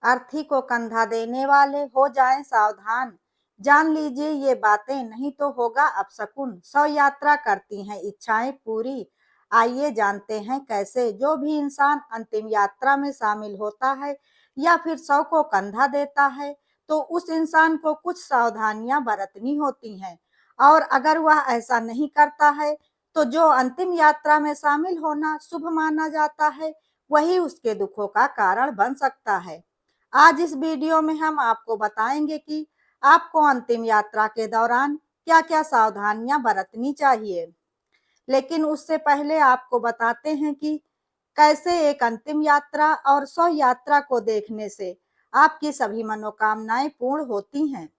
अर्थी को कंधा देने वाले हो जाएं सावधान। जान लीजिए ये बातें, नहीं तो होगा अपशकुन। 100 यात्रा करती हैं इच्छाएं पूरी। आइए जानते हैं कैसे। जो भी इंसान अंतिम यात्रा में शामिल होता है या फिर 100 को कंधा देता है, तो उस इंसान को कुछ सावधानियां बरतनी होती हैं। और अगर वह ऐसा नहीं करता है, तो जो अंतिम यात्रा में शामिल होना शुभ माना जाता है, वही उसके दुखों का कारण बन सकता है। आज इस वीडियो में हम आपको बताएंगे कि आपको अंतिम यात्रा के दौरान क्या-क्या सावधानियां बरतनी चाहिए। लेकिन उससे पहले आपको बताते हैं कि कैसे एक अंतिम यात्रा और 100 यात्रा को देखने से आपकी सभी मनोकामनाएं पूर्ण होती हैं।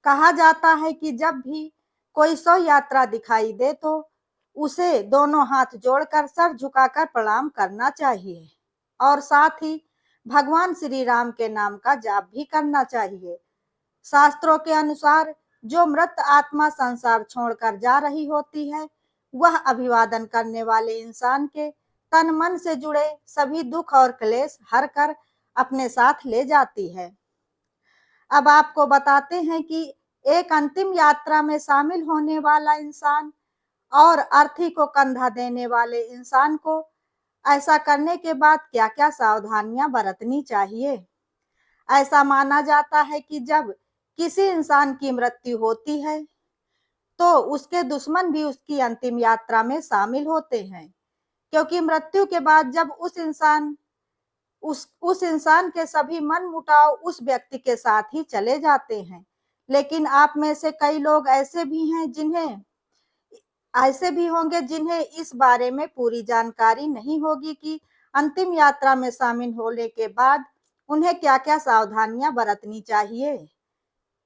कहा जाता है कि जब भी कोई 100 यात्रा दिखाई दे, तो उसे दोनों हाथ जोड़कर सर झुकाकर प्रणाम करना चाहिए और साथ ही भगवान श्री राम के नाम का जाप भी करना चाहिए। शास्त्रों के अनुसार जो मृत आत्मा संसार छोड़कर जा रही होती है, वह अभिवादन करने वाले इंसान के तन मन से जुड़े सभी दुख और क्लेश हर कर अपने साथ ले जाती है। अब आपको बताते हैं कि एक अंतिम यात्रा में शामिल होने वाला इंसान और अर्थी को कंधा देने वाले इंसान को ऐसा करने के बाद क्या-क्या सावधानियां बरतनी चाहिए। ऐसा माना जाता है कि जब किसी इंसान की मृत्यु होती है, तो उसके दुश्मन भी उसकी अंतिम यात्रा में शामिल होते हैं, क्योंकि मृत्यु के बाद जब उस इंसान के सभी मन मुटाव उस व्यक्ति के साथ ही चले जाते हैं। लेकिन आप में से कई लोग ऐसे भी होंगे जिन्हें इस बारे में पूरी जानकारी नहीं होगी कि अंतिम यात्रा में शामिल होने के बाद उन्हें क्या-क्या सावधानियां बरतनी चाहिए।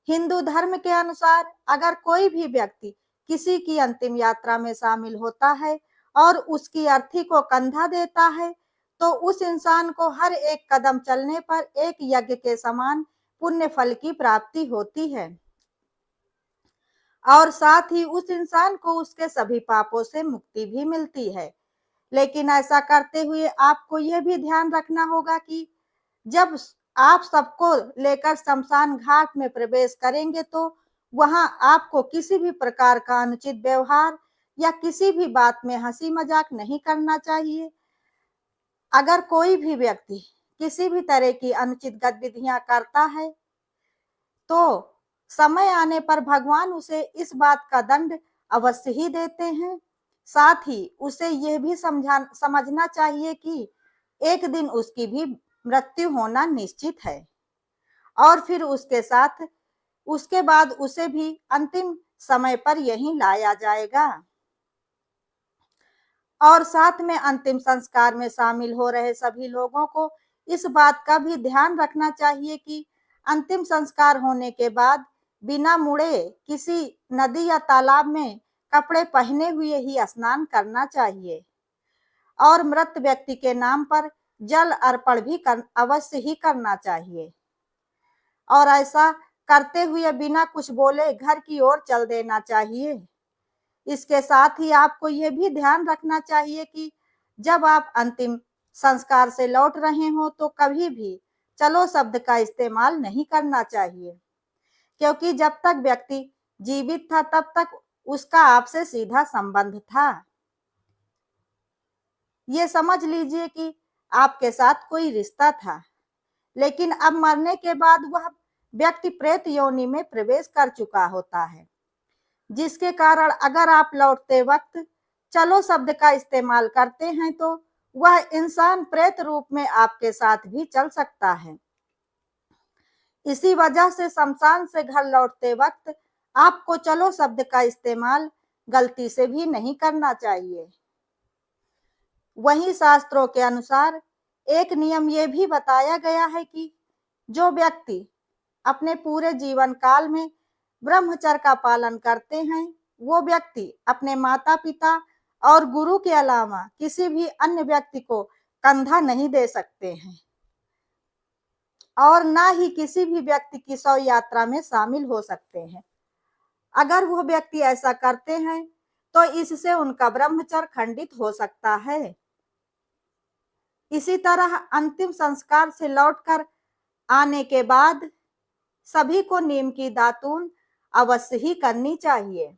हिंदू धर्म के अनुसार अगर कोई भी व्यक्ति किसी की अंतिम यात्रा में शामिल होता है और उसकी अर्थी को कंधा देता है, तो उस इंसान को हर एक कदम चलने पर एक यज्ञ के समान पुण्य फल की प्राप्ति होती है और साथ ही उस इंसान को उसके सभी पापों से मुक्ति भी मिलती है। लेकिन ऐसा करते हुए आपको यह भी ध्यान रखना होगा कि जब आप सबको लेकर शमशान घाट में प्रवेश करेंगे, तो वहां आपको किसी भी प्रकार का अनुचित व्यवहार या किसी भी बात में हंसी मजाक नहीं करना चाहिए। अगर कोई भी व्यक्ति किसी भी तरह की अनुचित गतिविधियां करता है, तो समय आने पर भगवान उसे इस बात का दंड अवश्य ही देते हैं। साथ ही उसे यह भी समझना चाहिए कि एक दिन उसकी भी मृत्यु होना निश्चित है और फिर उसके बाद उसे भी अंतिम समय पर यहीं लाया जाएगा। और साथ में अंतिम संस्कार में शामिल हो रहे सभी लोगों को इस बात का भी ध्यान रखना चाहिए कि अंतिम संस्कार होने के बाद बिना मुड़े किसी नदी या तालाब में कपड़े पहने हुए ही स्नान करना चाहिए और मृत व्यक्ति के नाम पर जल अर्पण भी अवश्य ही करना चाहिए और ऐसा करते हुए बिना कुछ बोले घर की ओर चल देना चाहिए। इसके साथ ही आपको यह भी ध्यान रखना चाहिए कि जब आप अंतिम संस्कार से लौट रहे हो, तो कभी भी चलो शब्द का इस्तेमाल नहीं करना चाहिए, क्योंकि जब तक व्यक्ति जीवित था तब तक उसका आपसे सीधा संबंध था। ये समझ लीजिए कि आपके साथ कोई रिश्ता था, लेकिन अब मरने के बाद वह व्यक्ति प्रेत योनि में प्रवेश कर चुका होता है, जिसके कारण अगर आप लौटते वक्त चलो शब्द का इस्तेमाल करते हैं, तो वह इंसान प्रेत रूप में आपके साथ भी चल सकता है। इसी वजह से शमशान से घर लौटते वक्त आपको चलो शब्द का इस्तेमाल गलती से भी नहीं करना चाहिए। वहीं शास्त्रों के अनुसार एक नियम ये भी बताया गया है कि जो व्यक्ति अपने पूरे जीवन काल में ब्रह्मचर्य का पालन करते हैं, वो व्यक्ति अपने माता पिता और गुरु के अलावा किसी भी अन्य व्यक्ति को कंधा नहीं दे सकते हैं और ना ही किसी भी व्यक्ति की 100 यात्रा में शामिल हो सकते हैं। अगर वह व्यक्ति ऐसा करते हैं, तो इससे उनका ब्रह्मचर्य खंडित हो सकता है। इसी तरह अंतिम संस्कार से लौटकर आने के बाद सभी को नीम की दातून अवश्य ही करनी चाहिए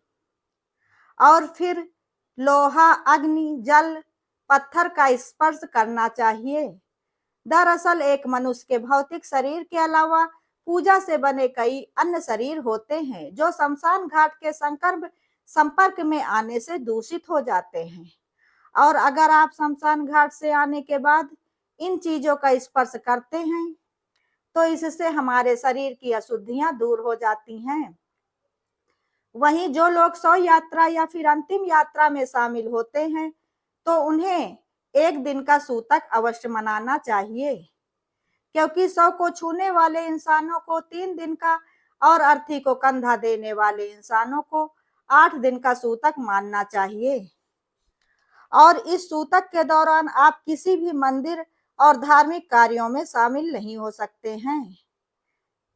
और फिर लोहा, अग्नि, जल, पत्थर का स्पर्श करना चाहिए। दरअसल एक मनुष्य के भौतिक शरीर के अलावा पूजा से बने कई अन्य शरीर होते हैं जो शमशान घाट के संपर्क में आने से दूषित हो जाते हैं और अगर आप शमशान घाट से आने के बाद इन चीजों का स्पर्श करते हैं तो इससे हमारे शरीर की अशुद्धियां दूर हो जाती हैं। वहीं जो लोग शव यात्रा या फिर अंतिम यात्रा में शामिल होते हैं तो उन्हें एक दिन का सूतक अवश्य मनाना चाहिए क्योंकि शव को छूने वाले इंसानों को 3 दिन का और अर्थी को कंधा देने वाले इंसानों को 8 दिन का सूतक मानना चाहिए और इस सूतक के दौरान आप किसी भी मंदिर और धार्मिक कार्यों में शामिल नहीं हो सकते हैं।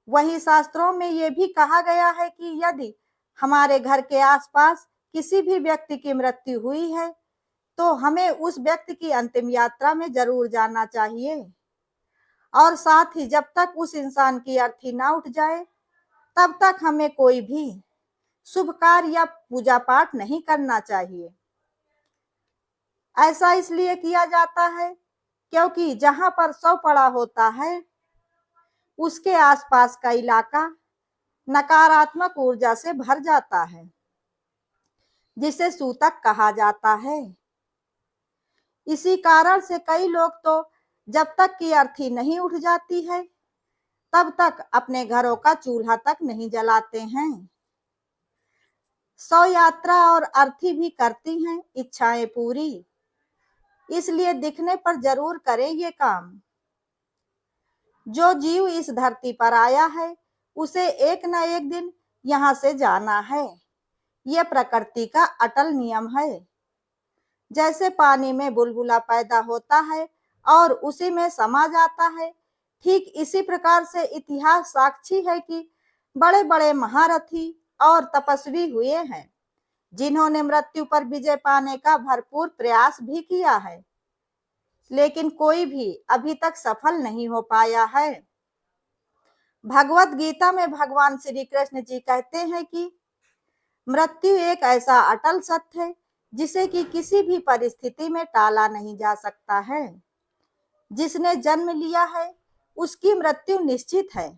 वहीं शास्त्रों में ये भी कहा गया है कि यदि हमारे घर के आसपास किसी भी व्यक्ति की मृत्यु हुई है तो हमें उस व्यक्ति की अंतिम यात्रा में जरूर जाना चाहिए और साथ ही जब तक उस इंसान की अर्थी ना उठ जाए तब तक हमें कोई भी शुभ कार्य या पूजा पाठ नहीं करना चाहिए। ऐसा इसलिए किया जाता है क्योंकि जहां पर शव पड़ा होता है उसके आसपास का इलाका नकारात्मक ऊर्जा से भर जाता है जिसे सूतक कहा जाता है। इसी कारण से कई लोग तो जब तक की अर्थी नहीं उठ जाती है तब तक अपने घरों का चूल्हा तक नहीं जलाते हैं। शव यात्रा और अर्थी भी करती हैं इच्छाएं पूरी, इसलिए दिखने पर जरूर करें ये काम। जो जीव इस धरती पर आया है उसे एक न एक दिन यहाँ से जाना है, ये प्रकृति का अटल नियम है। जैसे पानी में बुलबुला पैदा होता है और उसी में समा जाता है, ठीक इसी प्रकार से इतिहास साक्षी है कि बड़े बड़े महारथी और तपस्वी हुए हैं जिन्होंने मृत्यु पर विजय पाने का भरपूर प्रयास भी किया है लेकिन कोई भी अभी तक सफल नहीं हो पाया है। भगवत गीता में भगवान श्री कृष्ण जी कहते हैं कि मृत्यु एक ऐसा अटल सत्य है जिसे कि किसी भी परिस्थिति में टाला नहीं जा सकता है। जिसने जन्म लिया है उसकी मृत्यु निश्चित है।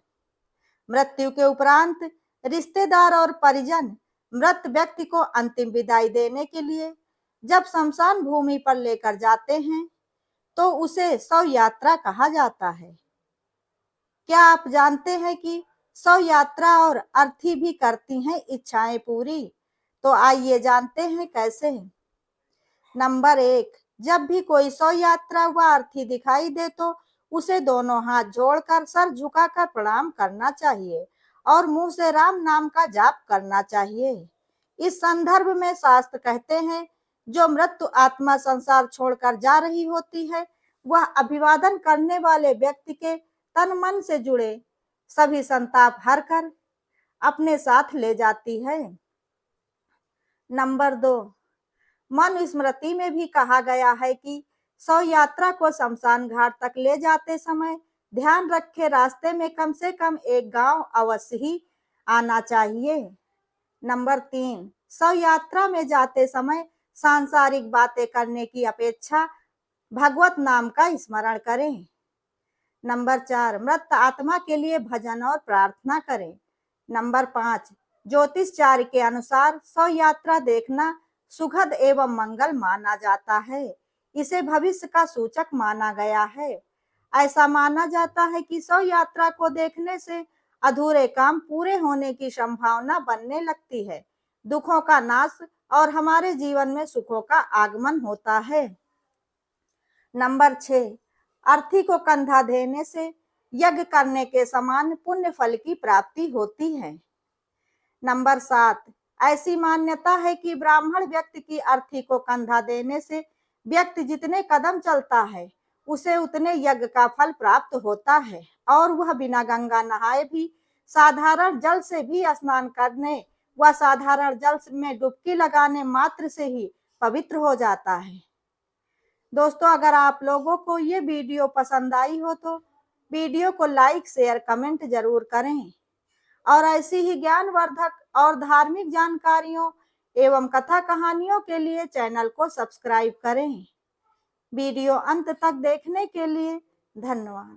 मृत्यु के उपरांत रिश्तेदार और परिजन मृत व्यक्ति को अंतिम विदाई देने के लिए जब शमशान भूमि पर लेकर जाते हैं तो उसे शव यात्रा कहा जाता है। क्या आप जानते हैं कि शव यात्रा और अर्थी भी करती हैं इच्छाएं पूरी? तो आइए जानते हैं कैसे। नंबर 1, जब भी कोई शव यात्रा व अर्थी दिखाई दे तो उसे दोनों हाथ जोड़कर सर झुकाकर प्रणाम करना चाहिए और मुंह से राम नाम का जाप करना चाहिए। इस संदर्भ में शास्त्र कहते हैं जो मृत्यु आत्मा संसार छोड़कर जा रही होती है वह अभिवादन करने वाले व्यक्ति के तन मन से जुड़े सभी संताप हर कर अपने साथ ले जाती है। नंबर 2, मनुस्मृति में भी कहा गया है कि शव यात्रा को शमशान घाट तक ले जाते समय ध्यान रखे रास्ते में कम से कम एक गांव अवश्य ही आना चाहिए। नंबर 3, शव यात्रा में जाते समय सांसारिक बातें करने की अपेक्षा भगवत नाम का स्मरण करें। नंबर 4, मृत आत्मा के लिए भजन और प्रार्थना करें। नंबर 5, ज्योतिषचार्य के अनुसार शव यात्रा देखना सुखद एवं मंगल माना जाता है। इसे भविष्य का सूचक माना गया है। ऐसा माना जाता है कि शव यात्रा को देखने से अधूरे काम पूरे होने की संभावना बनने लगती है, दुखों का नाश और हमारे जीवन में सुखों का आगमन होता है। नंबर 6, अर्थी को कंधा देने से यज्ञ करने के समान पुण्य फल की प्राप्ति होती है। नंबर 7, ऐसी मान्यता है कि ब्राह्मण व्यक्ति की अर्थी को कंधा देने से व्यक्ति जितने कदम चलता है उसे उतने यज्ञ का फल प्राप्त होता है और वह बिना गंगा नहाए भी साधारण जल से भी स्नान करने व साधारण जल में डुबकी लगाने मात्र से ही पवित्र हो जाता है। दोस्तों, अगर आप लोगों को ये वीडियो पसंद आई हो तो वीडियो को लाइक शेयर कमेंट जरूर करें और ऐसी ही ज्ञानवर्धक और धार्मिक जानकारियों एवं कथा कहानियों के लिए चैनल को सब्सक्राइब करें। वीडियो अंत तक देखने के लिए धन्यवाद।